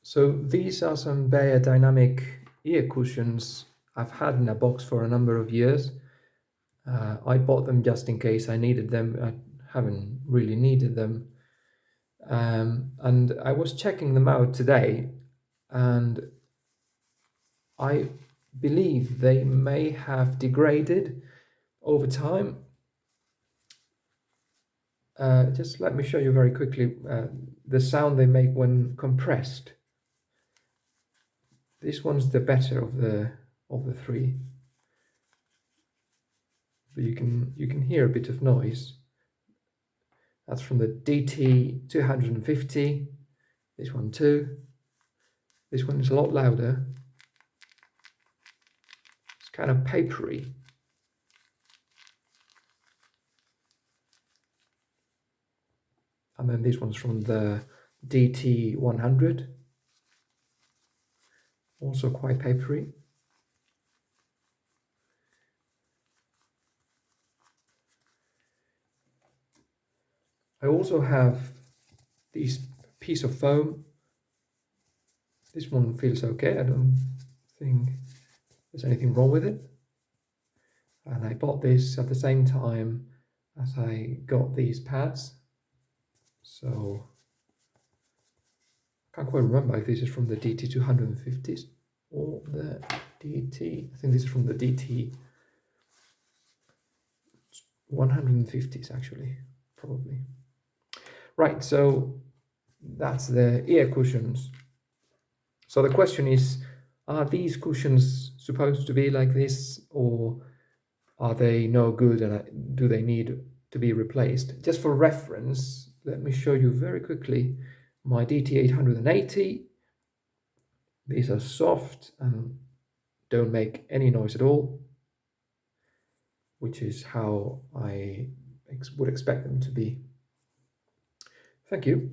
So these are some Beyerdynamic ear cushions I've had in a box for a number of years. I bought them just in case I needed them. I haven't really needed them. And I was checking them out today, and I believe they may have degraded over time. Just let me show you very quickly the sound they make when compressed. This one's the better of the three, but you can hear a bit of noise. That's from the DT 250. This one too. This one is a lot louder. It's kind of papery. And then this one's from the DT 100. Also quite papery. I also have this piece of foam. This one feels okay. I don't think there's anything wrong with it. And I bought this at the same time as I got these pads. So I can't quite remember if this is from the DT 250s or the DT. I think this is from the DT 150s actually, probably. Right, so that's the ear cushions. So the question is, are these cushions supposed to be like this, or are they no good and do they need to be replaced? Just for reference, let me show you very quickly my DT 880. These are soft and don't make any noise at all, which is how I would expect them to be. Thank you.